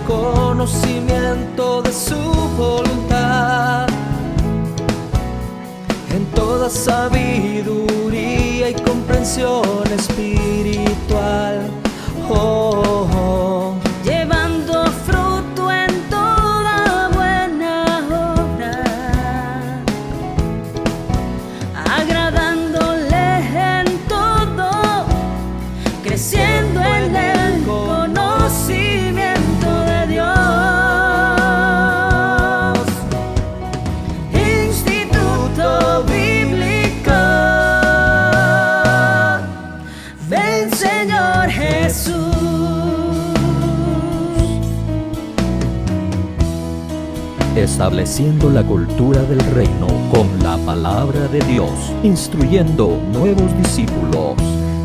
conocimiento de su voluntad, en toda sabiduría y comprensión espiritual. Oh, oh. Llevando fruto en toda buena obra, agradándole en todo, creciendo en el conocimiento de Dios. Instituto Bíblico, ven Señor Jesús. Estableciendo la cultura del reino con la palabra de Dios, instruyendo nuevos discípulos.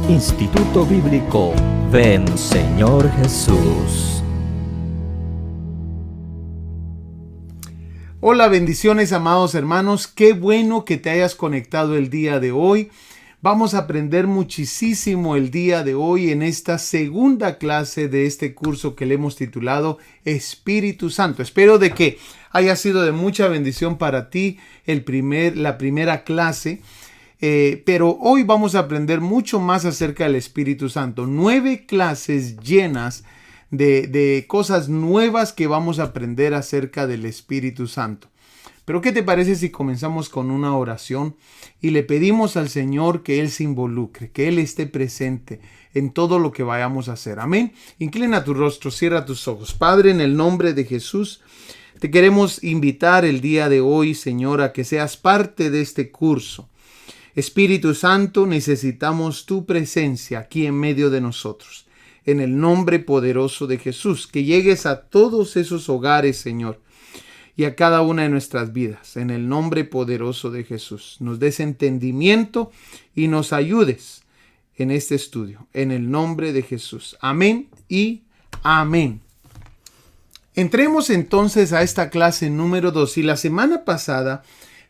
Instituto Bíblico, ven Señor Jesús. Hola, bendiciones, amados hermanos. Qué bueno que te hayas conectado el día de hoy. Vamos a aprender muchísimo el día de hoy en esta segunda clase de este curso que le hemos titulado Espíritu Santo. Espero de que haya sido de mucha bendición para ti la primera clase. Pero hoy vamos a aprender mucho más acerca del Espíritu Santo. 9 clases llenas de cosas nuevas que vamos a aprender acerca del Espíritu Santo. Pero ¿qué te parece si comenzamos con una oración y le pedimos al Señor que Él se involucre, que Él esté presente en todo lo que vayamos a hacer? Amén. Inclina tu rostro, cierra tus ojos. Padre, en el nombre de Jesús, te queremos invitar el día de hoy, Señor, a que seas parte de este curso. Espíritu Santo, necesitamos tu presencia aquí en medio de nosotros. En el nombre poderoso de Jesús, que llegues a todos esos hogares, Señor, y a cada una de nuestras vidas. En el nombre poderoso de Jesús, nos des entendimiento y nos ayudes en este estudio. En el nombre de Jesús. Amén y amén. Entremos entonces a esta clase número 2. Y la semana pasada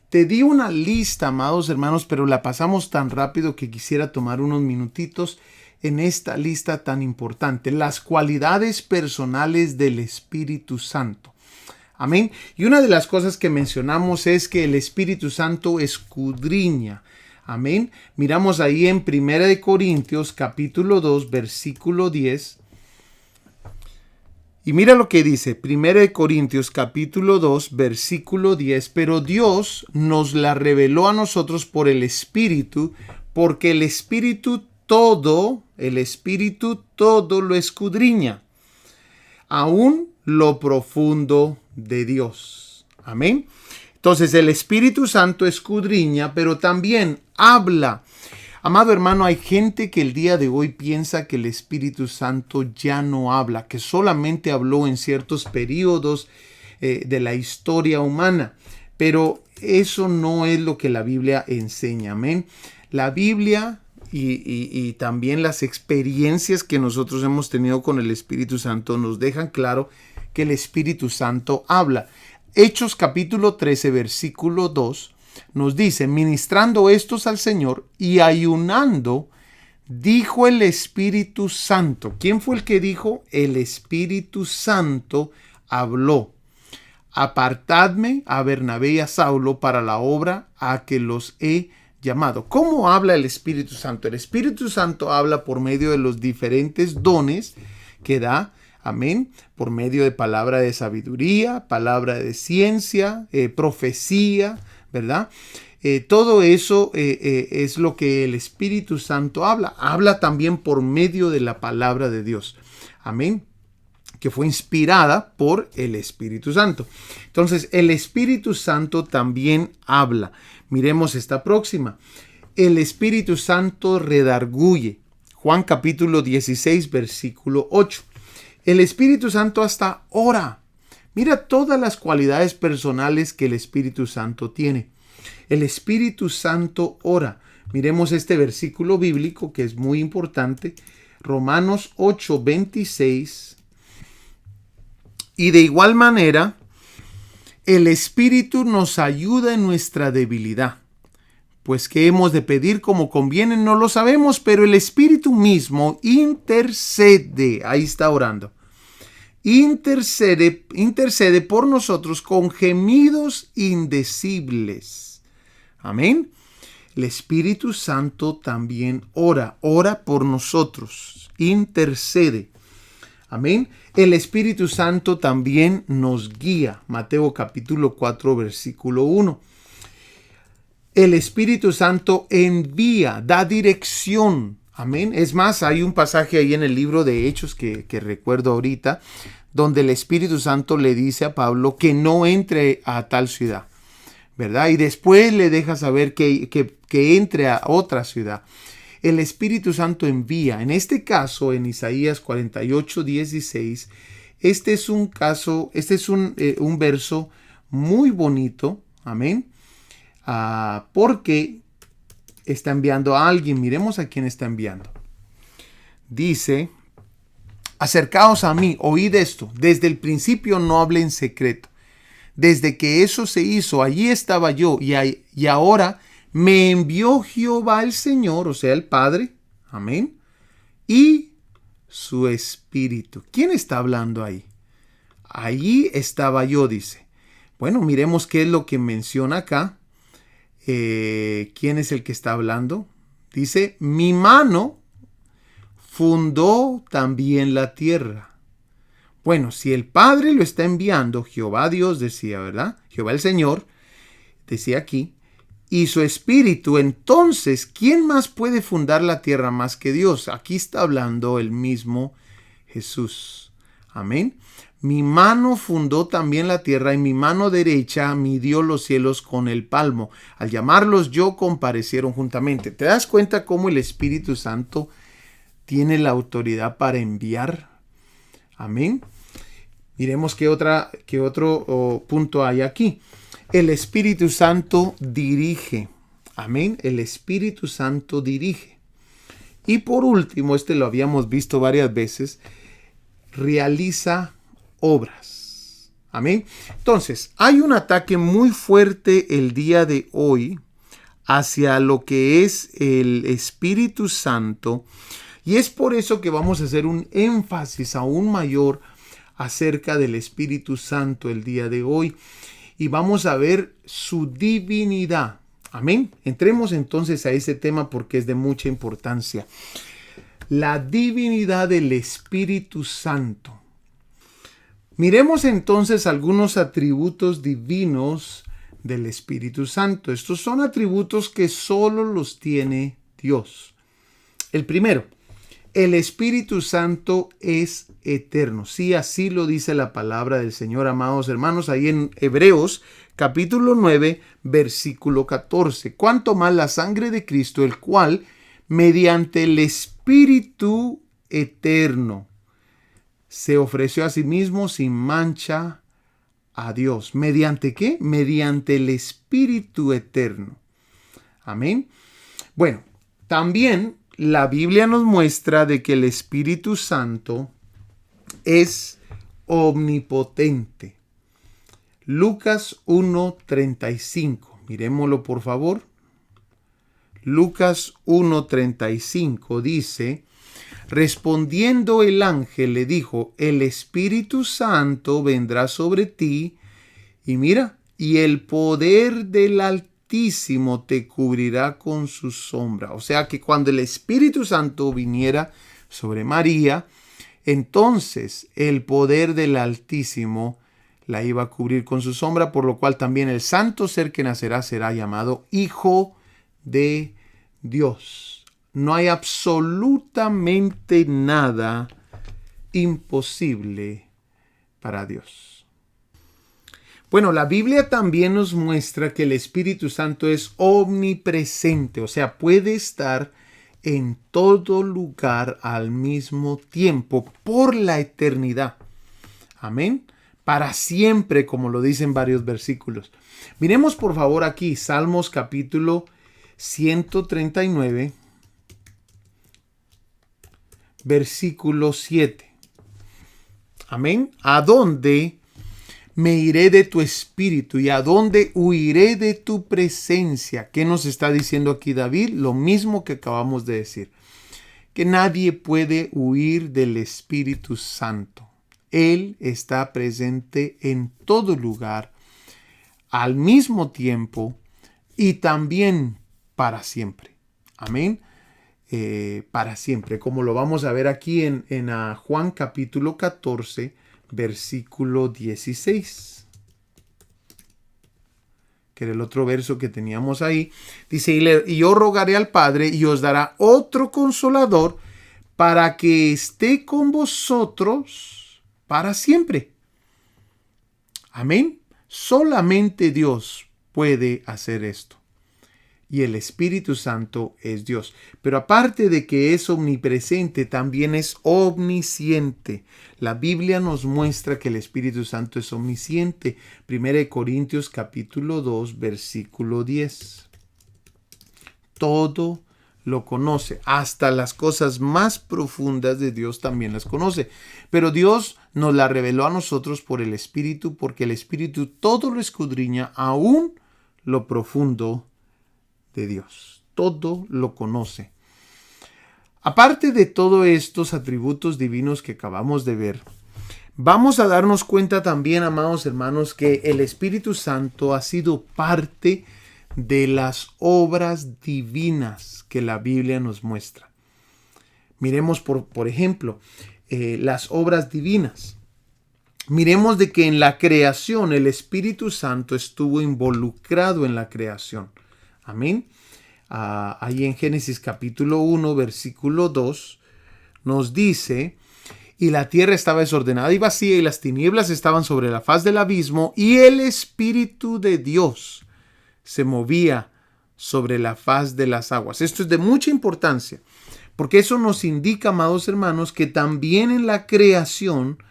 te di una lista, amados hermanos, pero la pasamos tan rápido que quisiera tomar unos minutitos en esta lista tan importante. Las cualidades personales del Espíritu Santo. Amén. Y una de las cosas que mencionamos es que el Espíritu Santo escudriña. Amén. Miramos ahí en 1 Corintios capítulo 2, versículo 10. Y mira lo que dice 1 Corintios capítulo 2, versículo 10. Pero Dios nos la reveló a nosotros por el Espíritu, porque el Espíritu todo lo escudriña, aún lo profundo de Dios. Amén. Entonces el Espíritu Santo escudriña, pero también habla. Amado hermano, hay gente que el día de hoy piensa que el Espíritu Santo ya no habla, que solamente habló en ciertos periodos de la historia humana. Pero eso no es lo que la Biblia enseña. Amén. La Biblia y también las experiencias que nosotros hemos tenido con el Espíritu Santo nos dejan claro que el Espíritu Santo habla. Hechos capítulo 13, versículo 2 nos dice: ministrando estos al Señor y ayunando, dijo el Espíritu Santo. ¿Quién fue el que dijo? El Espíritu Santo habló: apartadme a Bernabé y a Saulo para la obra a que los he llamado. ¿Cómo habla el Espíritu Santo? El Espíritu Santo habla por medio de los diferentes dones que da. Amén. Por medio de palabra de sabiduría, palabra de ciencia, profecía, ¿verdad? Todo eso es lo que el Espíritu Santo habla. Habla también por medio de la palabra de Dios. Amén. Que fue inspirada por el Espíritu Santo. Entonces, el Espíritu Santo también habla. Miremos esta próxima. El Espíritu Santo redarguye. Juan capítulo 16, versículo 8. El Espíritu Santo hasta ora. Mira todas las cualidades personales que el Espíritu Santo tiene. El Espíritu Santo ora. Miremos este versículo bíblico que es muy importante. Romanos 8, 26. Y de igual manera, el Espíritu nos ayuda en nuestra debilidad. Pues qué hemos de pedir como conviene no lo sabemos, pero el Espíritu mismo intercede. Ahí está orando. intercede por nosotros con gemidos indecibles. Amén. El Espíritu Santo también ora por nosotros, intercede. Amén. El Espíritu Santo también nos guía. Mateo capítulo 4, versículo 1. El Espíritu Santo envía, da dirección. Amén. Es más, hay un pasaje ahí en el libro de Hechos que recuerdo ahorita, donde el Espíritu Santo le dice a Pablo que no entre a tal ciudad, ¿verdad? Y después le deja saber que entre a otra ciudad. El Espíritu Santo envía. En este caso, en Isaías 48, 16, este es un verso muy bonito. Amén. Porque está enviando a alguien. Miremos a quién está enviando. Dice: acercaos a mí, oíd esto. Desde el principio no hablé en secreto. Desde que eso se hizo, allí estaba yo, y ahora me envió Jehová el Señor, o sea, el Padre, amén, y su Espíritu. ¿Quién está hablando ahí? Allí estaba yo, dice. Bueno, miremos qué es lo que menciona acá. ¿Quién es el que está hablando? Dice: mi mano fundó también la tierra. Bueno, si el Padre lo está enviando, Jehová Dios decía, ¿verdad? Jehová el Señor, decía aquí, y su Espíritu, entonces, ¿quién más puede fundar la tierra más que Dios? Aquí está hablando el mismo Jesús. Amén. Mi mano fundó también la tierra y mi mano derecha midió los cielos con el palmo. Al llamarlos yo, comparecieron juntamente. ¿Te das cuenta cómo el Espíritu Santo tiene la autoridad para enviar? Amén. Miremos qué otro punto hay aquí. El Espíritu Santo dirige. Amén. El Espíritu Santo dirige. Y por último, lo habíamos visto varias veces, realiza obras. Amén. Entonces, hay un ataque muy fuerte el día de hoy hacia lo que es el Espíritu Santo. Y es por eso que vamos a hacer un énfasis aún mayor acerca del Espíritu Santo el día de hoy. Y vamos a ver su divinidad. Amén. Entremos entonces a ese tema porque es de mucha importancia. La divinidad del Espíritu Santo. Miremos entonces algunos atributos divinos del Espíritu Santo. Estos son atributos que solo los tiene Dios. El primero: el Espíritu Santo es eterno. Sí, así lo dice la palabra del Señor, amados hermanos, ahí en Hebreos capítulo 9, versículo 14. Cuanto más la sangre de Cristo, el cual, mediante el Espíritu eterno, se ofreció a sí mismo sin mancha a Dios. ¿Mediante qué? Mediante el Espíritu eterno. Amén. Bueno, también la Biblia nos muestra de que el Espíritu Santo es omnipotente. Lucas 1:35. Miremoslo por favor. Lucas 1:35 dice: respondiendo el ángel le dijo: el Espíritu Santo vendrá sobre ti, y mira, y el poder del Altísimo te cubrirá con su sombra. O sea que cuando el Espíritu Santo viniera sobre María, entonces el poder del Altísimo la iba a cubrir con su sombra, por lo cual también el santo ser que nacerá será llamado Hijo de Dios. No hay absolutamente nada imposible para Dios. Bueno, la Biblia también nos muestra que el Espíritu Santo es omnipresente, o sea, puede estar en todo lugar al mismo tiempo por la eternidad. Amén. Para siempre, como lo dicen varios versículos. Miremos por favor aquí Salmos capítulo 139, versículo 7. Amén. ¿A dónde me iré de tu espíritu y a dónde huiré de tu presencia? ¿Qué nos está diciendo aquí David? Lo mismo que acabamos de decir. Que nadie puede huir del Espíritu Santo. Él está presente en todo lugar, al mismo tiempo y también para siempre. Amén. Para siempre, como lo vamos a ver aquí en Juan capítulo 14, versículo 16. Que era el otro verso que teníamos ahí. Dice, y yo rogaré al Padre y os dará otro consolador para que esté con vosotros para siempre. Amén. Solamente Dios puede hacer esto. Y el Espíritu Santo es Dios. Pero aparte de que es omnipresente, también es omnisciente. La Biblia nos muestra que el Espíritu Santo es omnisciente. 1 Corintios capítulo 2, versículo 10. Todo lo conoce. Hasta las cosas más profundas de Dios también las conoce. Pero Dios nos la reveló a nosotros por el Espíritu, porque el Espíritu todo lo escudriña, aún lo profundo de Dios. Todo lo conoce. Aparte de todos estos atributos divinos que acabamos de ver, vamos a darnos cuenta también, amados hermanos, que el Espíritu Santo ha sido parte de las obras divinas que la Biblia nos muestra. Miremos por ejemplo, las obras divinas. Miremos de que en la creación el Espíritu Santo estuvo involucrado en la creación. Amén. Ahí en Génesis capítulo 1, versículo 2, nos dice, y la tierra estaba desordenada y vacía, y las tinieblas estaban sobre la faz del abismo, y el Espíritu de Dios se movía sobre la faz de las aguas. Esto es de mucha importancia, porque eso nos indica, amados hermanos, que también en la creación,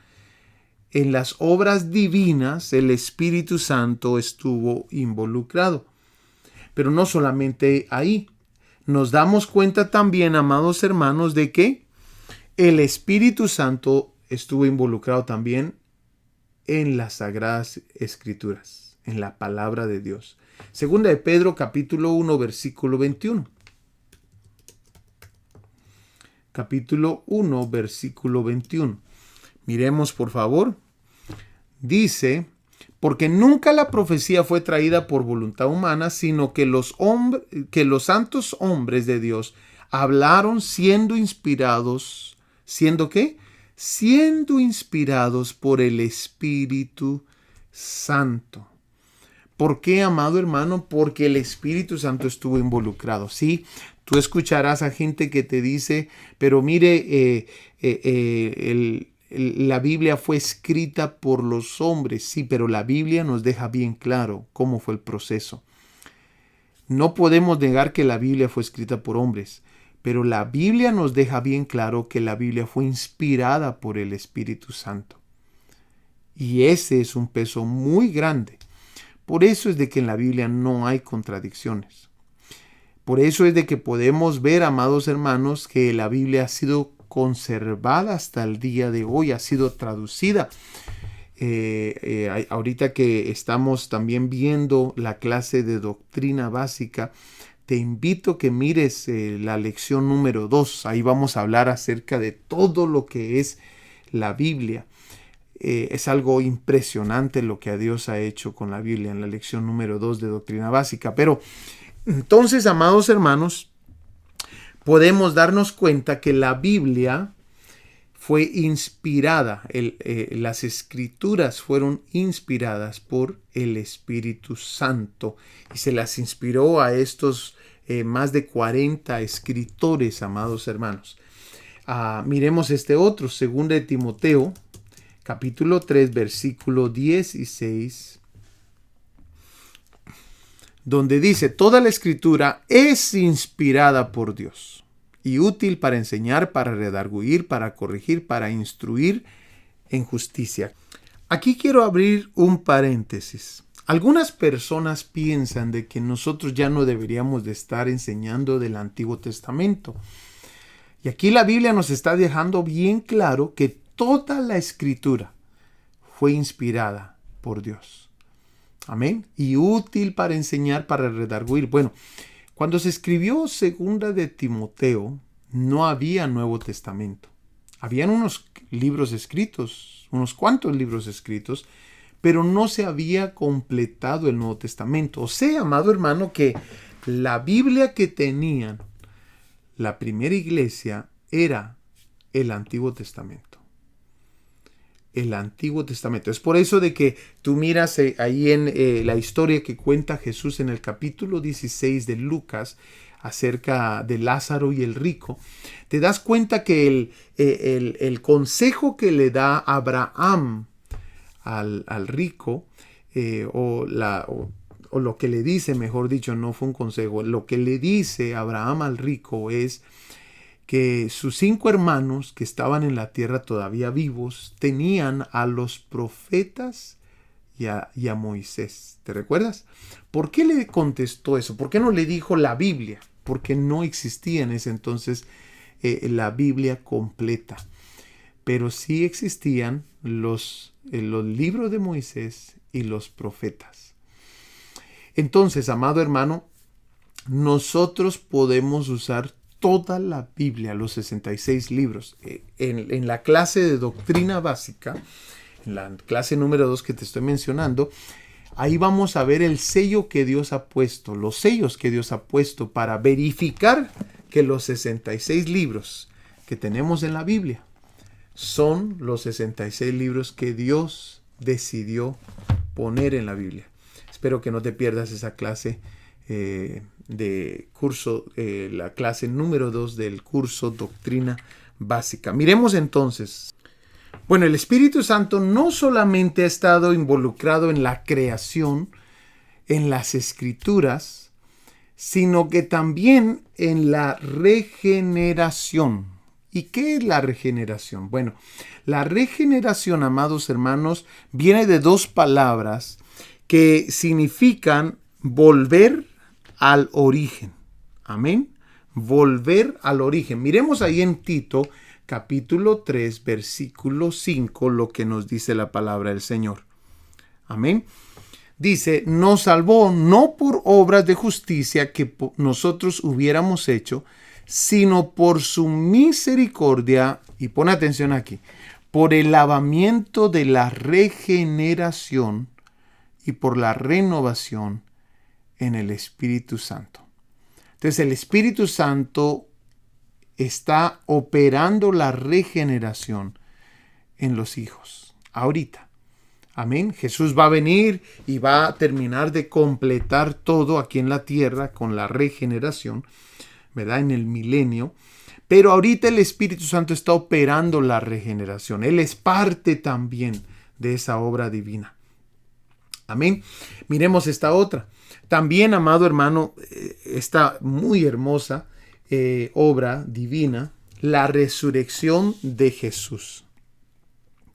en las obras divinas, el Espíritu Santo estuvo involucrado. Pero no solamente ahí. Nos damos cuenta también, amados hermanos, de que el Espíritu Santo estuvo involucrado también en las Sagradas Escrituras, en la palabra de Dios. Segunda de Pedro, capítulo 1, versículo 21. Capítulo 1, versículo 21. Miremos, por favor. Dice, porque nunca la profecía fue traída por voluntad humana, sino que los santos hombres de Dios hablaron siendo inspirados. ¿Siendo qué? Siendo inspirados por el Espíritu Santo. ¿Por qué, amado hermano? Porque el Espíritu Santo estuvo involucrado. Sí, tú escucharás a gente que te dice, pero mire, la Biblia fue escrita por los hombres. Sí, pero la Biblia nos deja bien claro cómo fue el proceso. No podemos negar que la Biblia fue escrita por hombres, pero la Biblia nos deja bien claro que la Biblia fue inspirada por el Espíritu Santo. Y ese es un peso muy grande. Por eso es de que en la Biblia no hay contradicciones. Por eso es de que podemos ver, amados hermanos, que la Biblia ha sido conservada hasta el día de hoy, ha sido traducida. Ahorita que estamos también viendo la clase de doctrina básica, te invito a que mires la lección número 2. Ahí vamos a hablar acerca de todo lo que es la Biblia. Es algo impresionante lo que Dios ha hecho con la Biblia en la lección número 2 de doctrina básica. Pero entonces, amados hermanos, podemos darnos cuenta que la Biblia fue inspirada, las escrituras fueron inspiradas por el Espíritu Santo y se las inspiró a estos más de 40 escritores, amados hermanos. Miremos este otro, 2 de Timoteo, capítulo 3, versículo 16, donde dice, toda la escritura es inspirada por Dios y útil para enseñar, para redarguir, para corregir, para instruir en justicia. Aquí quiero abrir un paréntesis. Algunas personas piensan de que nosotros ya no deberíamos de estar enseñando del Antiguo Testamento. Y aquí la Biblia nos está dejando bien claro que toda la escritura fue inspirada por Dios. Amén. Y útil para enseñar, para redarguir. Bueno, cuando se escribió 2 de Timoteo, no había Nuevo Testamento. Habían unos libros escritos, unos cuantos libros escritos, pero no se había completado el Nuevo Testamento. O sea, amado hermano, que la Biblia que tenían la primera iglesia era el Antiguo Testamento. El Antiguo Testamento. Es por eso de que tú miras ahí en la historia que cuenta Jesús en el capítulo 16 de Lucas acerca de Lázaro y el rico, te das cuenta que el consejo que le da Abraham al rico, o lo que le dice, mejor dicho, no fue un consejo, lo que le dice Abraham al rico es que sus 5 hermanos que estaban en la tierra todavía vivos tenían a los profetas y a Moisés. ¿Te recuerdas? ¿Por qué le contestó eso? ¿Por qué no le dijo la Biblia? Porque no existía en ese entonces la Biblia completa. Pero sí existían los libros de Moisés y los profetas. Entonces, amado hermano, nosotros podemos usar toda la Biblia, los 66 libros. En la clase de doctrina básica, en la clase número 2 que te estoy mencionando, ahí vamos a ver el sello que Dios ha puesto, los sellos que Dios ha puesto para verificar que los 66 libros que tenemos en la Biblia son los 66 libros que Dios decidió poner en la Biblia. Espero que no te pierdas esa clase de curso, la clase número 2 del curso Doctrina Básica. Miremos entonces. Bueno, el Espíritu Santo no solamente ha estado involucrado en la creación, en las Escrituras, sino que también en la regeneración. ¿Y qué es la regeneración? Bueno, la regeneración, amados hermanos, viene de 2 palabras que significan volver al origen. Amén. Volver al origen. Miremos ahí en Tito, capítulo 3, versículo 5, lo que nos dice la palabra del Señor. Amén. Dice, nos salvó no por obras de justicia que nosotros hubiéramos hecho, sino por su misericordia, y pon atención aquí, por el lavamiento de la regeneración y por la renovación en el Espíritu Santo. Entonces el Espíritu Santo está operando la regeneración en los hijos ahorita. Amén. Jesús va a venir y va a terminar de completar todo aquí en la tierra con la regeneración, ¿verdad? En el milenio. Pero ahorita el Espíritu Santo está operando la regeneración. Él es parte también de esa obra divina. Amén. Miremos esta otra. También, amado hermano, esta muy hermosa obra divina, la resurrección de Jesús.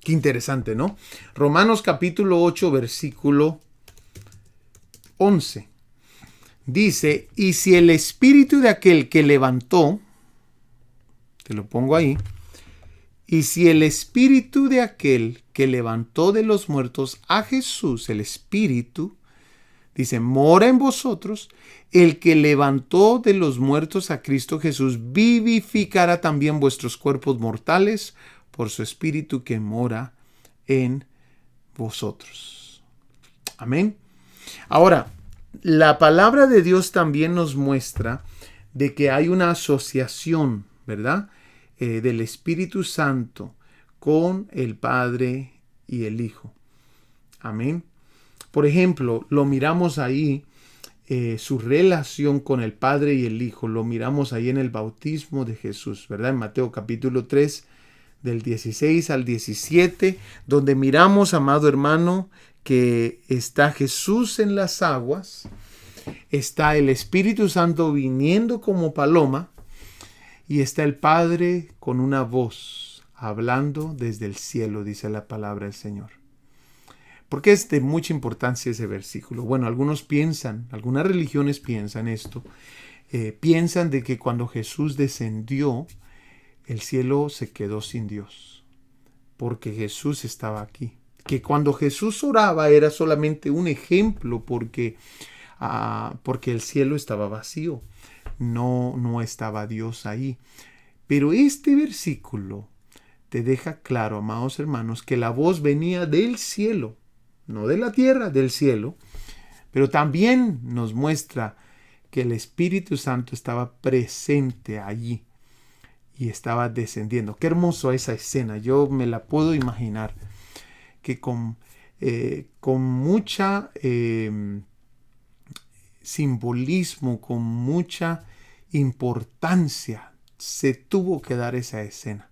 Qué interesante, ¿no? Romanos capítulo 8, versículo 11. Dice, y si el espíritu de aquel que levantó, te lo pongo ahí, y si el espíritu de aquel que levantó de los muertos a Jesús, el espíritu, dice, mora en vosotros, el que levantó de los muertos a Cristo Jesús vivificará también vuestros cuerpos mortales por su espíritu que mora en vosotros. Amén. Ahora, la palabra de Dios también nos muestra de que hay una asociación, ¿verdad? Del Espíritu Santo con el Padre y el Hijo. Amén. Por ejemplo, lo miramos ahí, su relación con el Padre y el Hijo, lo miramos ahí en el bautismo de Jesús, ¿verdad? En Mateo capítulo 3, del 16 al 17, donde miramos, amado hermano, que está Jesús en las aguas, está el Espíritu Santo viniendo como paloma, y está el Padre con una voz hablando desde el cielo, dice la palabra del Señor. ¿Por qué es de mucha importancia ese versículo? Bueno, algunas religiones piensan esto. Piensan de que cuando Jesús descendió, el cielo se quedó sin Dios, porque Jesús estaba aquí. Que cuando Jesús oraba era solamente un ejemplo, porque el cielo estaba vacío. No estaba Dios ahí. Pero este versículo te deja claro, amados hermanos, que la voz venía del cielo, no de la tierra, del cielo, pero también nos muestra que el Espíritu Santo estaba presente allí y estaba descendiendo. Qué hermoso esa escena, yo me la puedo imaginar, que con mucha simbolismo, con mucha importancia, se tuvo que dar esa escena.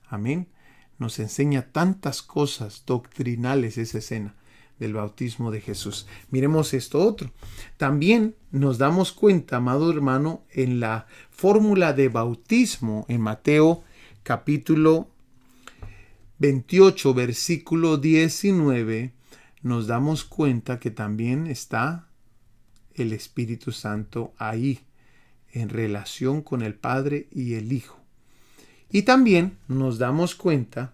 Amén. Nos enseña tantas cosas doctrinales esa escena del bautismo de Jesús. Miremos esto otro. También nos damos cuenta, amado hermano, en la fórmula de bautismo en Mateo capítulo 28, versículo 19, nos damos cuenta que también está el Espíritu Santo ahí, en relación con el Padre y el Hijo. Y también nos damos cuenta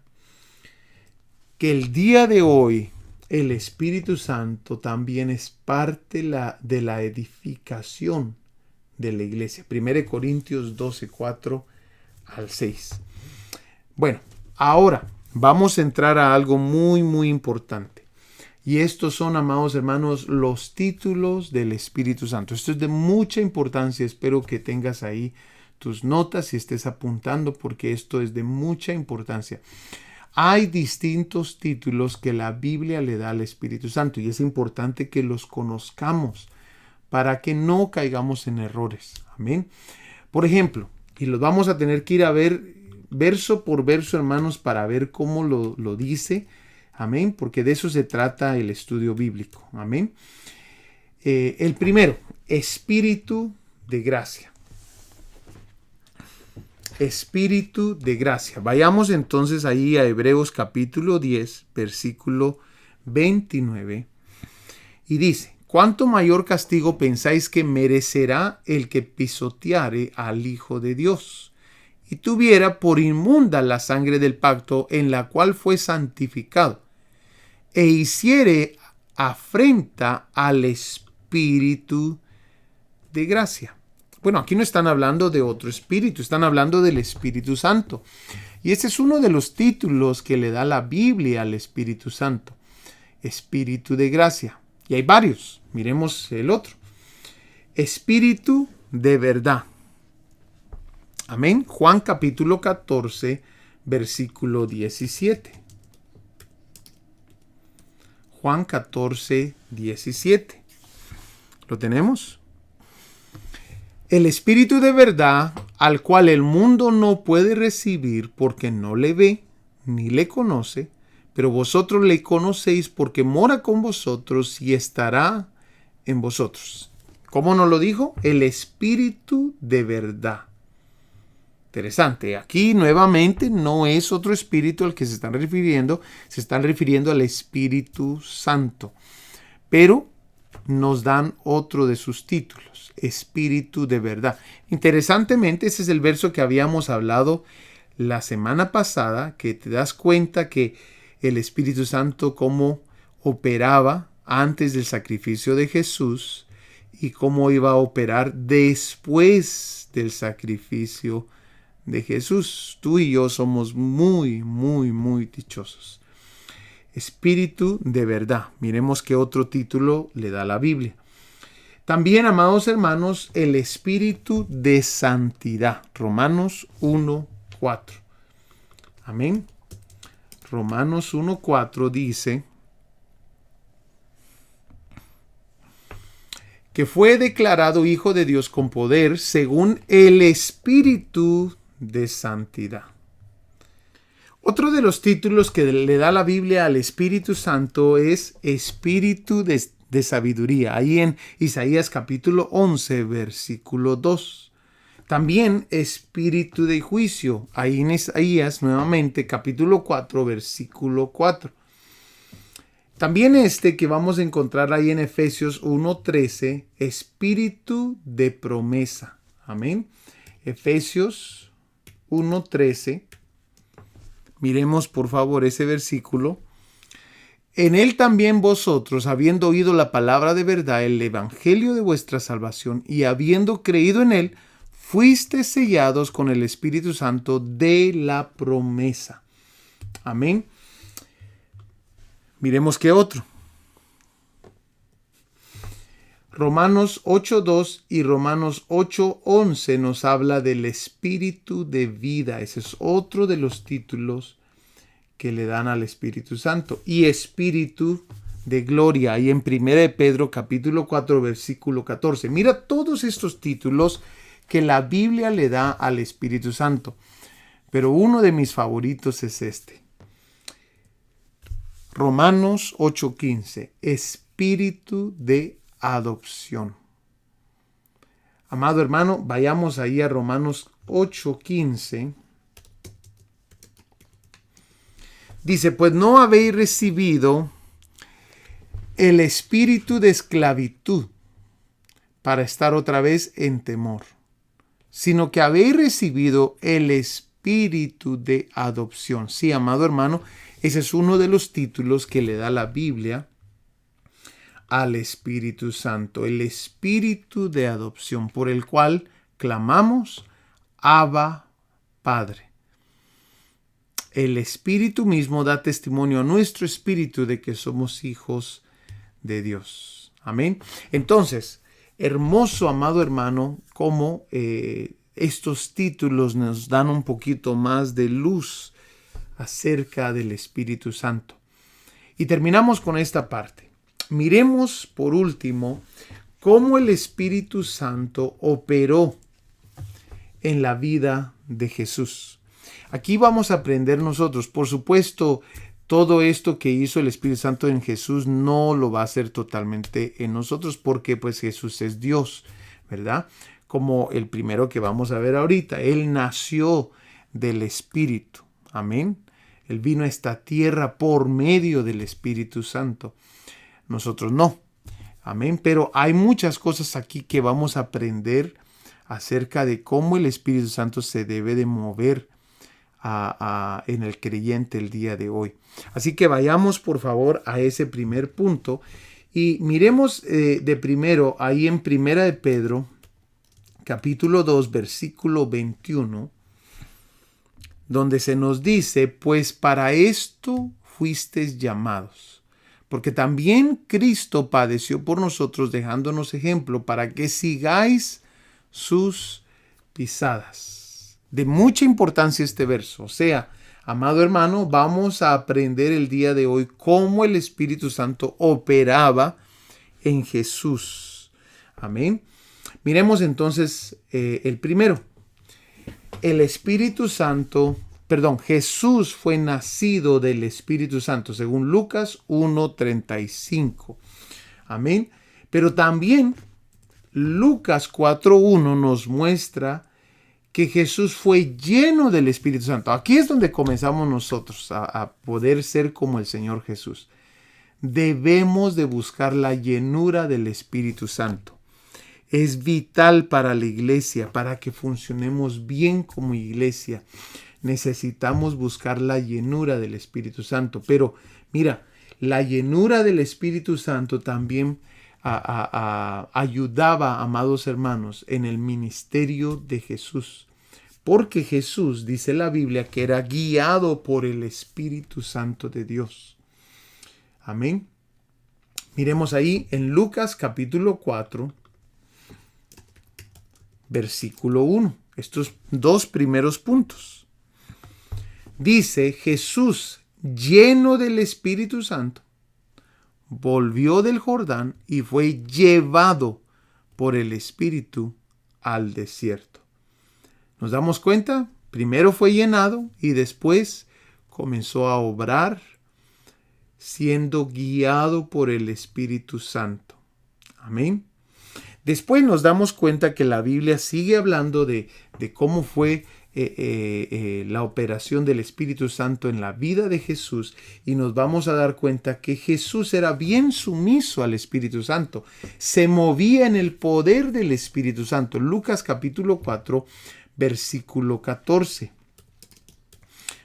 que el día de hoy el Espíritu Santo también es parte de la edificación de la iglesia. 1 Corintios 12, 4 al 6. Bueno, ahora vamos a entrar a algo muy, muy importante. Y estos son, amados hermanos, los títulos del Espíritu Santo. Esto es de mucha importancia. Espero que tengas ahí tus notas y estés apuntando, porque esto es de mucha importancia. Hay distintos títulos que la Biblia le da al Espíritu Santo y es importante que los conozcamos para que no caigamos en errores. Amén. Por ejemplo, y los vamos a tener que ir a ver verso por verso, hermanos, para ver cómo lo dice. Amén. Porque de eso se trata el estudio bíblico. Amén. El primero, Espíritu de gracia. Espíritu de gracia. Vayamos entonces ahí a Hebreos capítulo 10, versículo 29. Y dice: ¿cuánto mayor castigo pensáis que merecerá el que pisoteare al Hijo de Dios y tuviera por inmunda la sangre del pacto en la cual fue santificado e hiciere afrenta al Espíritu de gracia? Bueno, aquí no están hablando de otro espíritu, están hablando del Espíritu Santo. Y ese es uno de los títulos que le da la Biblia al Espíritu Santo. Espíritu de gracia. Y hay varios. Miremos el otro. Espíritu de verdad. Amén. Juan capítulo 14, versículo 17. Juan 14, 17. ¿Lo tenemos? El Espíritu de verdad, al cual el mundo no puede recibir porque no le ve ni le conoce, pero vosotros le conocéis porque mora con vosotros y estará en vosotros. ¿Cómo nos lo dijo? El Espíritu de verdad. Interesante. Aquí nuevamente no es otro espíritu al que se están refiriendo al Espíritu Santo. Pero nos dan otro de sus títulos, Espíritu de verdad. Interesantemente, ese es el verso que habíamos hablado la semana pasada, que te das cuenta que el Espíritu Santo cómo operaba antes del sacrificio de Jesús y cómo iba a operar después del sacrificio de Jesús. Tú y yo somos muy, muy, muy dichosos. Espíritu de verdad. Miremos qué otro título le da la Biblia. También, amados hermanos, el Espíritu de santidad. Romanos 1:4. Amén. Romanos 1:4 dice que fue declarado Hijo de Dios con poder según el Espíritu de santidad. Otro de los títulos que le da la Biblia al Espíritu Santo es Espíritu de sabiduría. Ahí en Isaías capítulo 11, versículo 2. También Espíritu de juicio. Ahí en Isaías nuevamente capítulo 4, versículo 4. También que vamos a encontrar ahí en Efesios 1:13, Espíritu de promesa. Amén. Efesios 1:13. Miremos por favor ese versículo. En él también vosotros, habiendo oído la palabra de verdad, el evangelio de vuestra salvación, y habiendo creído en él, fuisteis sellados con el Espíritu Santo de la promesa. Amén. Miremos qué otro. Romanos 8:2 y Romanos 8:11 nos habla del espíritu de vida. Ese es otro de los títulos que le dan al Espíritu Santo. Y espíritu de gloria, ahí en 1 Pedro capítulo 4 versículo 14. Mira todos estos títulos que la Biblia le da al Espíritu Santo. Pero uno de mis favoritos es este. Romanos 8:15. Espíritu de adopción. Amado hermano, vayamos ahí a Romanos 8:15. Dice, pues no habéis recibido el espíritu de esclavitud para estar otra vez en temor, sino que habéis recibido el espíritu de adopción. Sí, amado hermano, ese es uno de los títulos que le da la Biblia al Espíritu Santo, el espíritu de adopción, por el cual clamamos, Abba, Padre. El Espíritu mismo da testimonio a nuestro espíritu de que somos hijos de Dios. Amén. Entonces, hermoso, amado hermano, cómo estos títulos nos dan un poquito más de luz acerca del Espíritu Santo. Y terminamos con esta parte. Miremos por último cómo el Espíritu Santo operó en la vida de Jesús. Aquí vamos a aprender nosotros, por supuesto, todo esto que hizo el Espíritu Santo en Jesús no lo va a hacer totalmente en nosotros porque pues Jesús es Dios, ¿verdad? Como el primero que vamos a ver ahorita, Él nació del Espíritu, amén. Él vino a esta tierra por medio del Espíritu Santo. Nosotros no, amén. Pero hay muchas cosas aquí que vamos a aprender acerca de cómo el Espíritu Santo se debe de mover en el creyente el día de hoy. Así que vayamos por favor a ese primer punto y miremos de primero ahí en 1 de Pedro capítulo 2 versículo 21, donde se nos dice, pues para esto fuisteis llamados, porque también Cristo padeció por nosotros dejándonos ejemplo para que sigáis sus pisadas. De mucha importancia este verso. O sea, amado hermano, vamos a aprender el día de hoy cómo el Espíritu Santo operaba en Jesús. Amén. Miremos entonces el primero. El Espíritu Santo, Jesús fue nacido del Espíritu Santo, según Lucas 1:35. Amén. Pero también Lucas 4:1 nos muestra que Jesús fue lleno del Espíritu Santo. Aquí es donde comenzamos nosotros a poder ser como el Señor Jesús. Debemos de buscar la llenura del Espíritu Santo. Es vital para la iglesia, para que funcionemos bien como iglesia. Necesitamos buscar la llenura del Espíritu Santo. Pero mira, la llenura del Espíritu Santo también ayudaba, amados hermanos, en el ministerio de Jesús. Porque Jesús, dice la Biblia, que era guiado por el Espíritu Santo de Dios. Amén. Miremos ahí en Lucas capítulo 4, versículo 1. Estos dos primeros puntos. Dice, Jesús, lleno del Espíritu Santo, volvió del Jordán y fue llevado por el Espíritu al desierto. ¿Nos damos cuenta? Primero fue llenado y después comenzó a obrar siendo guiado por el Espíritu Santo. Amén. Después nos damos cuenta que la Biblia sigue hablando de cómo fue la operación del Espíritu Santo en la vida de Jesús y nos vamos a dar cuenta que Jesús era bien sumiso al Espíritu Santo, se movía en el poder del Espíritu Santo. Lucas capítulo 4 versículo 14.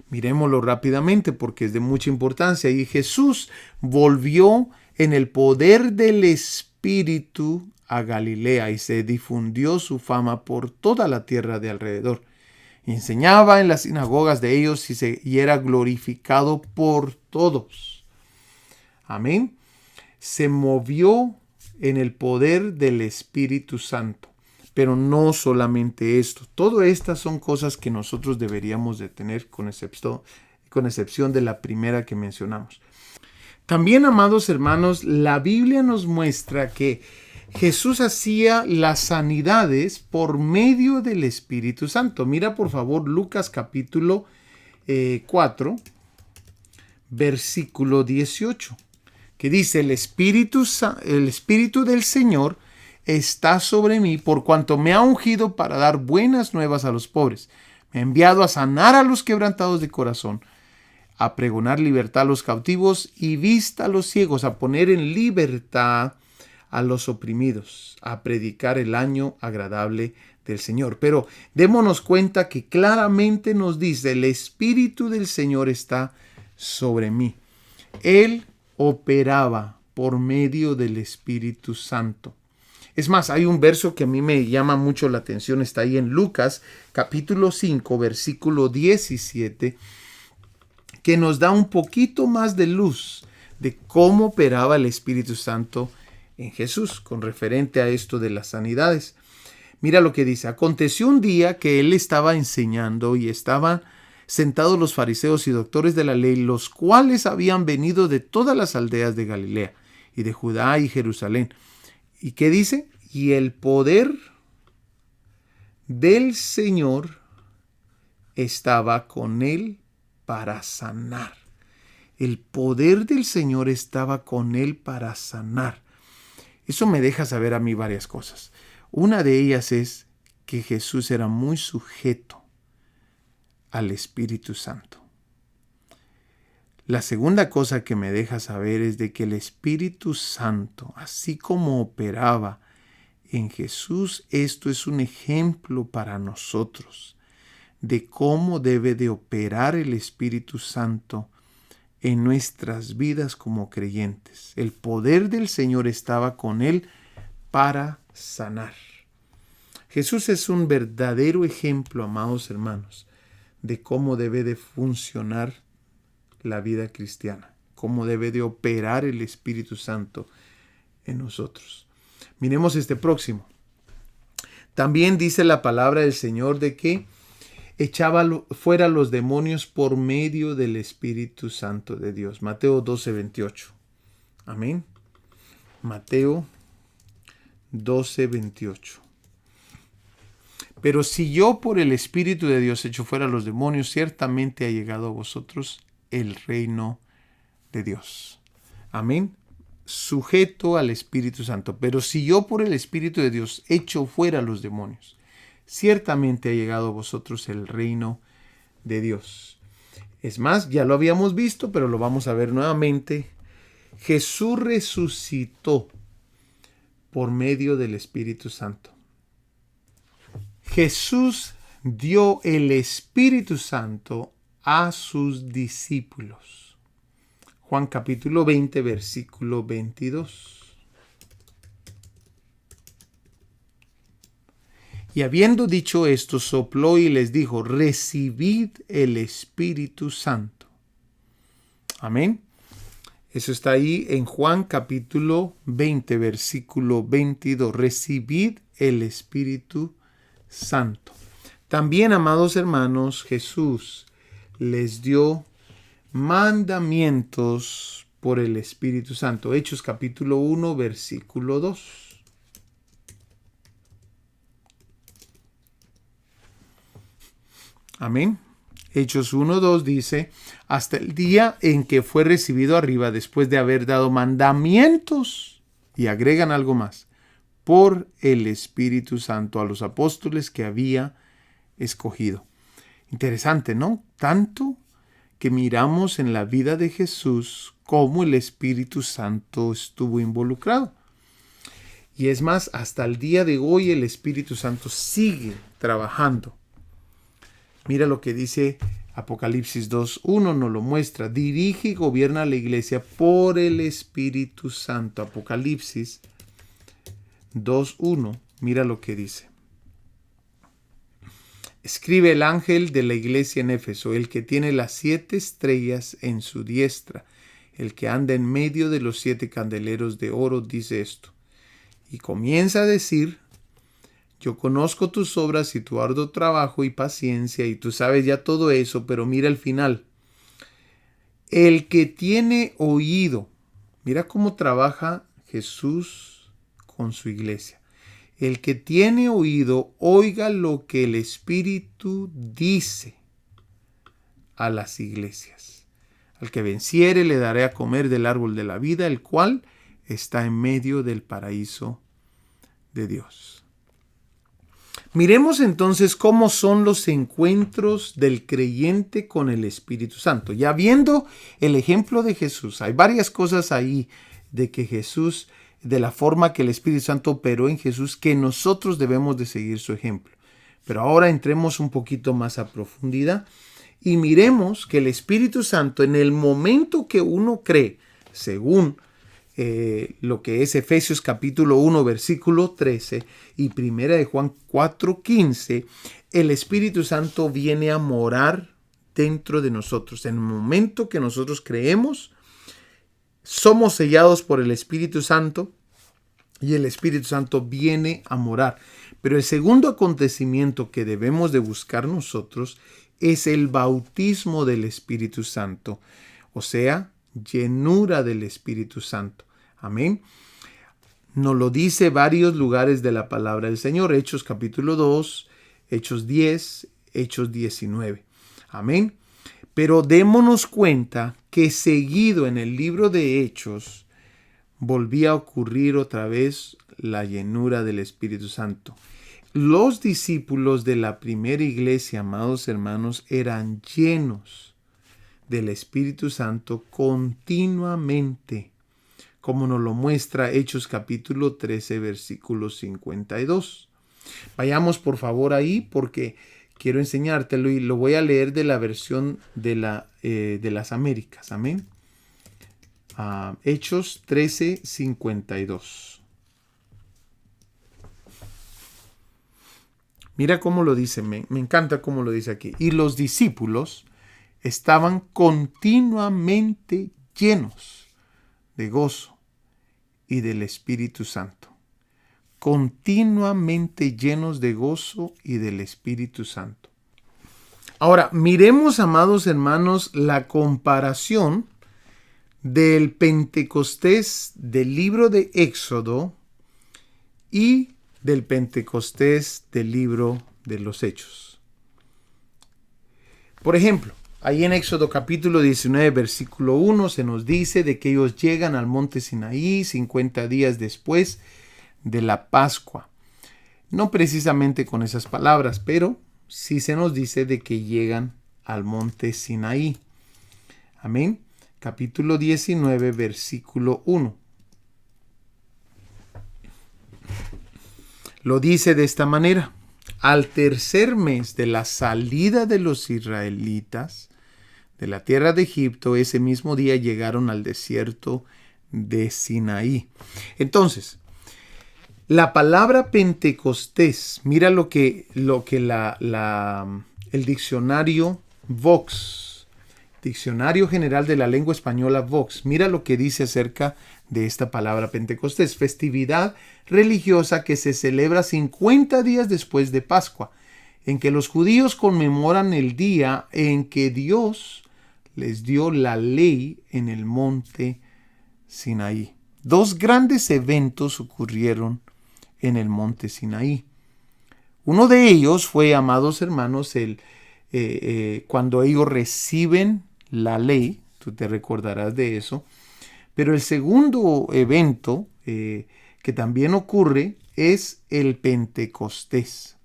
Mirémoslo rápidamente porque es de mucha importancia. Y Jesús volvió en el poder del Espíritu a Galilea y se difundió su fama por toda la tierra de alrededor. Y enseñaba en las sinagogas de ellos y era glorificado por todos. Amén. Se movió en el poder del Espíritu Santo. Pero no solamente esto. Todas estas son cosas que nosotros deberíamos de tener con excepción de la primera que mencionamos. También, amados hermanos, la Biblia nos muestra que Jesús hacía las sanidades por medio del Espíritu Santo. Mira por favor Lucas capítulo 4, versículo 18, que dice: el Espíritu del Señor está sobre mí, por cuanto me ha ungido para dar buenas nuevas a los pobres. Me ha enviado a sanar a los quebrantados de corazón, a pregonar libertad a los cautivos y vista a los ciegos, a poner en libertad a los oprimidos, a predicar el año agradable del Señor. Pero démonos cuenta que claramente nos dice: el Espíritu del Señor está sobre mí. Él operaba por medio del Espíritu Santo. Es más, hay un verso que a mí me llama mucho la atención, está ahí en Lucas capítulo 5, versículo 17, que nos da un poquito más de luz de cómo operaba el Espíritu Santo en Jesús, con referente a esto de las sanidades. Mira lo que dice: aconteció un día que él estaba enseñando y estaban sentados los fariseos y doctores de la ley, los cuales habían venido de todas las aldeas de Galilea y de Judá y Jerusalén. ¿Y qué dice? Y el poder del Señor estaba con él para sanar. El poder del Señor estaba con él para sanar. Eso me deja saber a mí varias cosas. Una de ellas es que Jesús era muy sujeto al Espíritu Santo. La segunda cosa que me deja saber es de que el Espíritu Santo, así como operaba en Jesús, esto es un ejemplo para nosotros de cómo debe de operar el Espíritu Santo en nuestras vidas como creyentes. El poder del Señor estaba con él para sanar. Jesús es un verdadero ejemplo, amados hermanos, de cómo debe de funcionar la vida cristiana, cómo debe de operar el Espíritu Santo en nosotros. Miremos este próximo. También dice la palabra del Señor de que echaba fuera los demonios por medio del Espíritu Santo de Dios. Mateo 12:28. Amén. Mateo 12:28. Pero si yo por el Espíritu de Dios echo fuera los demonios, ciertamente ha llegado a vosotros el reino de Dios. Amén. Sujeto al Espíritu Santo. Pero si yo por el Espíritu de Dios echo fuera los demonios, ciertamente ha llegado a vosotros el reino de Dios. Es más, ya lo habíamos visto, pero lo vamos a ver nuevamente. Jesús resucitó por medio del Espíritu Santo. Jesús dio el Espíritu Santo a sus discípulos. Juan capítulo 20, versículo 22. Y habiendo dicho esto, sopló y les dijo: recibid el Espíritu Santo. Amén. Eso está ahí en Juan capítulo 20, versículo 22. Recibid el Espíritu Santo. También, amados hermanos, Jesús les dio mandamientos por el Espíritu Santo. Hechos capítulo 1, versículo 2. Amén. Hechos 1:2 dice: hasta el día en que fue recibido arriba, después de haber dado mandamientos, y agregan algo más, por el Espíritu Santo a los apóstoles que había escogido. Interesante, ¿no? Tanto que miramos en la vida de Jesús cómo el Espíritu Santo estuvo involucrado. Y es más, hasta el día de hoy el Espíritu Santo sigue trabajando. Mira lo que dice Apocalipsis 2:1, nos lo muestra. Dirige y gobierna la iglesia por el Espíritu Santo. Apocalipsis 2:1, mira lo que dice. Escribe el ángel de la iglesia en Éfeso, el que tiene las 7 estrellas en su diestra, el que anda en medio de los 7 candeleros de oro, dice esto. Y comienza a decir: yo conozco tus obras y tu arduo trabajo y paciencia, y tú sabes ya todo eso, pero mira el final. El que tiene oído, mira cómo trabaja Jesús con su iglesia. El que tiene oído, oiga lo que el Espíritu dice a las iglesias. Al que venciere le daré a comer del árbol de la vida, el cual está en medio del paraíso de Dios. Miremos entonces cómo son los encuentros del creyente con el Espíritu Santo. Ya viendo el ejemplo de Jesús, hay varias cosas ahí de que Jesús, de la forma que el Espíritu Santo operó en Jesús, que nosotros debemos de seguir su ejemplo. Pero ahora entremos un poquito más a profundidad y miremos que el Espíritu Santo, en el momento que uno cree, según lo que es Efesios capítulo 1 versículo 13 y primera de Juan 4:15, el Espíritu Santo viene a morar dentro de nosotros. En el momento que nosotros creemos, somos sellados por el Espíritu Santo y el Espíritu Santo viene a morar. Pero el segundo acontecimiento que debemos de buscar nosotros es el bautismo del Espíritu Santo, o sea, llenura del Espíritu Santo. Amén. Nos lo dice varios lugares de la palabra del Señor. Hechos capítulo 2, Hechos 10, Hechos 19. Amén. Pero démonos cuenta que seguido en el libro de Hechos volvía a ocurrir otra vez la llenura del Espíritu Santo. Los discípulos de la primera iglesia, amados hermanos, eran llenos del Espíritu Santo continuamente, como nos lo muestra Hechos capítulo 13, versículo 52. Vayamos por favor ahí porque quiero enseñártelo y lo voy a leer de la versión de las Américas. Amén. Hechos 13, 52. Mira cómo lo dice, me encanta cómo lo dice aquí. Y los discípulos estaban continuamente llenos de gozo y del Espíritu Santo. Continuamente llenos de gozo y del Espíritu Santo. Ahora, miremos, amados hermanos, la comparación del Pentecostés del libro de Éxodo y del Pentecostés del libro de los Hechos. Por ejemplo, ahí en Éxodo capítulo 19, versículo 1, se nos dice de que ellos llegan al monte Sinaí 50 días después de la Pascua. No precisamente con esas palabras, pero sí se nos dice de que llegan al monte Sinaí. Amén. Capítulo 19, versículo 1. Lo dice de esta manera: al tercer mes de la salida de los israelitas de la tierra de Egipto, ese mismo día llegaron al desierto de Sinaí. Entonces, la palabra Pentecostés, mira lo que el diccionario Vox, Diccionario General de la Lengua Española Vox, mira lo que dice acerca de esta palabra Pentecostés: festividad religiosa que se celebra 50 días después de Pascua, en que los judíos conmemoran el día en que Dios les dio la ley en el monte Sinaí. Dos grandes eventos ocurrieron en el monte Sinaí. Uno de ellos fue, amados hermanos, cuando ellos reciben la ley. Tú te recordarás de eso. Pero el segundo evento que también ocurre es el Pentecostés.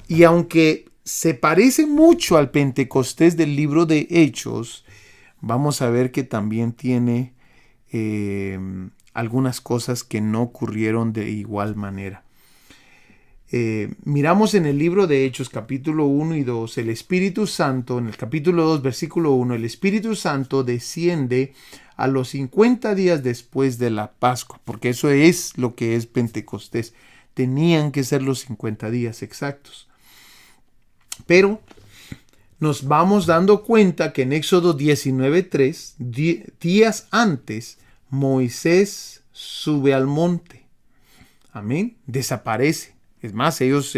Y aunque se parece mucho al Pentecostés del libro de Hechos, vamos a ver que también tiene algunas cosas que no ocurrieron de igual manera. Miramos en el libro de Hechos capítulo 1 y 2, el Espíritu Santo, en el capítulo 2 versículo 1, el Espíritu Santo desciende a los 50 días después de la Pascua, porque eso es lo que es Pentecostés. Tenían que ser los 50 días exactos. Pero nos vamos dando cuenta que en Éxodo 19:3, días antes, Moisés sube al monte. Amén. Desaparece. Es más, ellos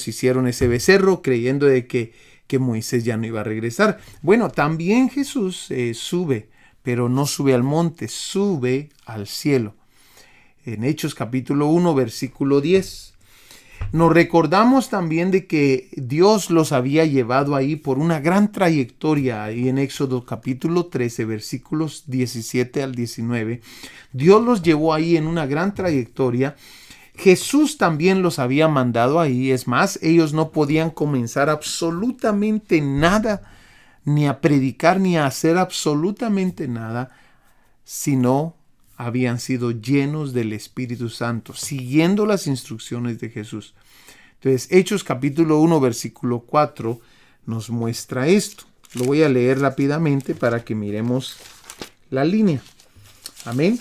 hicieron ese becerro creyendo de que Moisés ya no iba a regresar. Bueno, también Jesús sube, pero no sube al monte, sube al cielo. En Hechos capítulo 1, versículo 10. Nos recordamos también de que Dios los había llevado ahí por una gran trayectoria. Ahí en Éxodo capítulo 13, versículos 17 al 19. Dios los llevó ahí en una gran trayectoria. Jesús también los había mandado ahí. Es más, ellos no podían comenzar absolutamente nada, ni a predicar, ni a hacer absolutamente nada, si no habían sido llenos del Espíritu Santo, siguiendo las instrucciones de Jesús. Entonces, Hechos capítulo 1, versículo 4 nos muestra esto. Lo voy a leer rápidamente para que miremos la línea. Amén.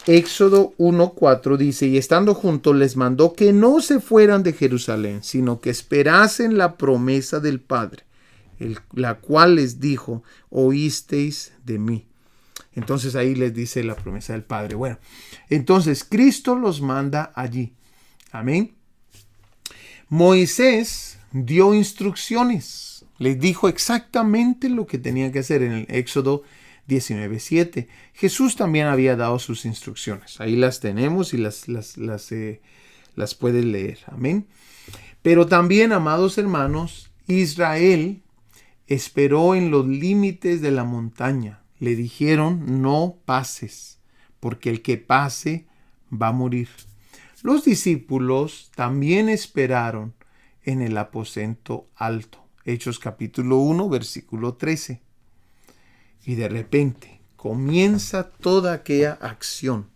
Éxodo 1:4 dice, y estando juntos les mandó que no se fueran de Jerusalén, sino que esperasen la promesa del Padre, la cual les dijo, oísteis de mí. Entonces ahí les dice la promesa del Padre. Bueno, entonces Cristo los manda allí. Amén. Moisés dio instrucciones. Les dijo exactamente lo que tenían que hacer en el Éxodo 19:7. Jesús también había dado sus instrucciones. Ahí las tenemos y las puedes leer. Amén. Pero también, amados hermanos, Israel esperó en los límites de la montaña. Le dijeron, no pases, porque el que pase va a morir. Los discípulos también esperaron en el aposento alto. Hechos capítulo 1, versículo 13. Y de repente comienza toda aquella acción.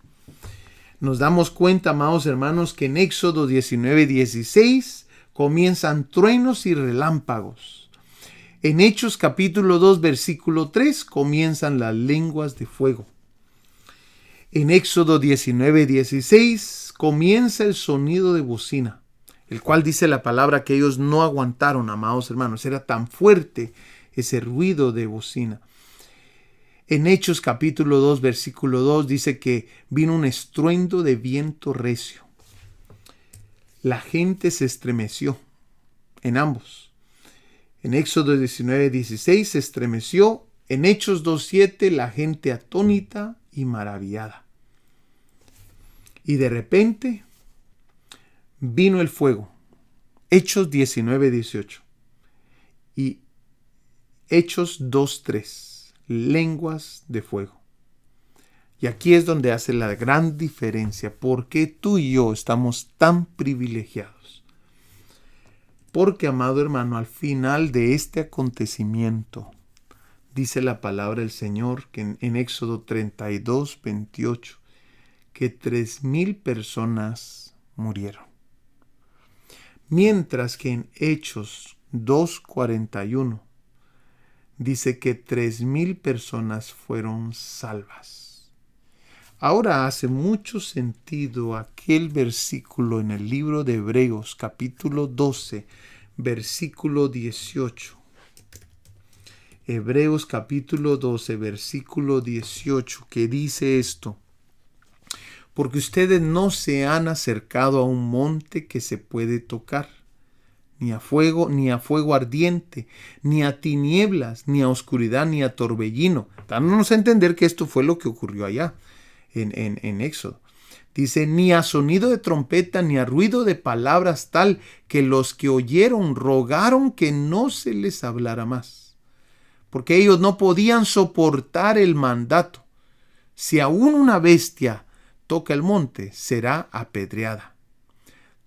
Nos damos cuenta, amados hermanos, que en Éxodo 19:16 comienzan truenos y relámpagos. En Hechos capítulo 2, versículo 3, comienzan las lenguas de fuego. En Éxodo 19:16 comienza el sonido de bocina, el cual dice la palabra que ellos no aguantaron, amados hermanos. Era tan fuerte ese ruido de bocina. En Hechos capítulo 2, versículo 2 dice que vino un estruendo de viento recio. La gente se estremeció en ambos. En Éxodo 19:16 se estremeció. En Hechos 2:7 la gente atónita y maravillada. Y de repente vino el fuego. Hechos 19:18. Y Hechos 2:3. Lenguas de fuego. Y aquí es donde hace la gran diferencia. ¿Por qué tú y yo estamos tan privilegiados? Porque, amado hermano, al final de este acontecimiento, dice la palabra del Señor que en Éxodo 32:28, que 3,000 personas murieron. Mientras que en Hechos 2:41 dice que 3,000 personas fueron salvas. Ahora hace mucho sentido aquel versículo en el libro de Hebreos, capítulo 12, versículo 18. Hebreos capítulo 12, versículo 18, que dice esto: porque ustedes no se han acercado a un monte que se puede tocar, ni a fuego ardiente, ni a tinieblas, ni a oscuridad, ni a torbellino. Dándonos a entender que esto fue lo que ocurrió allá en Éxodo. Dice, ni a sonido de trompeta, ni a ruido de palabras tal que los que oyeron rogaron que no se les hablara más. Porque ellos no podían soportar el mandato. Si aún una bestia toca el monte, será apedreada.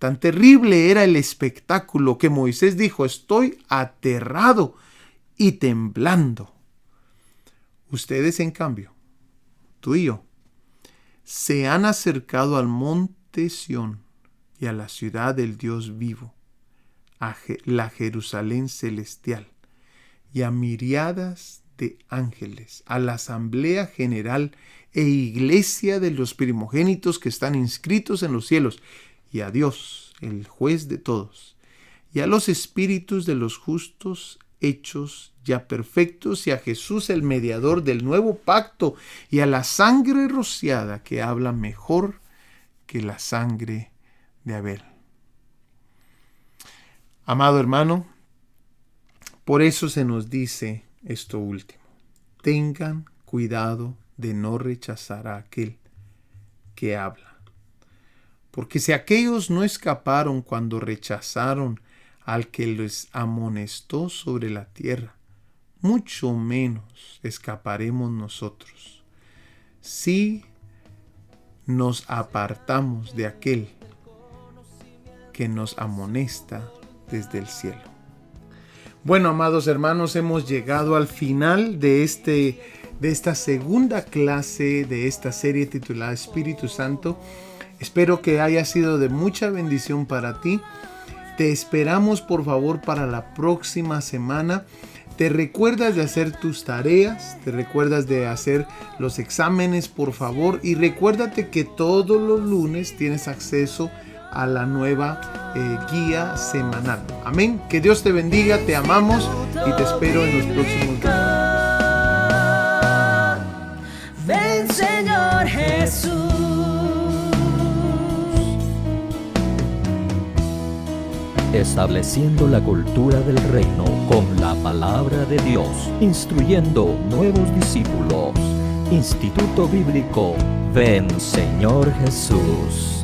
Tan terrible era el espectáculo que Moisés dijo, estoy aterrado y temblando. Ustedes, en cambio, tú y yo, se han acercado al monte Sión y a la ciudad del Dios vivo, a la Jerusalén celestial y a miriadas de ángeles, a la asamblea general e iglesia de los primogénitos que están inscritos en los cielos, y a Dios, el juez de todos, y a los espíritus de los justos hechos ya perfectos, y a Jesús el mediador del nuevo pacto, y a la sangre rociada que habla mejor que la sangre de Abel. Amado hermano, por eso se nos dice esto último: tengan cuidado de no rechazar a aquel que habla. Porque si aquellos no escaparon cuando rechazaron al que les amonestó sobre la tierra, mucho menos escaparemos nosotros si nos apartamos de aquel que nos amonesta desde el cielo. Bueno, amados hermanos, hemos llegado al final de esta segunda clase de esta serie titulada Espíritu Santo. Espero que haya sido de mucha bendición para ti. Te esperamos, por favor, para la próxima semana. Te recuerdas de hacer tus tareas, te recuerdas de hacer los exámenes, por favor, y recuérdate que todos los lunes tienes acceso a la nueva guía semanal. Amén. Que Dios te bendiga, te amamos y te espero en los próximos días. Ven, Señor Jesús. Estableciendo la cultura del reino con la palabra de Dios, instruyendo nuevos discípulos. Instituto Bíblico Ven, Señor Jesús.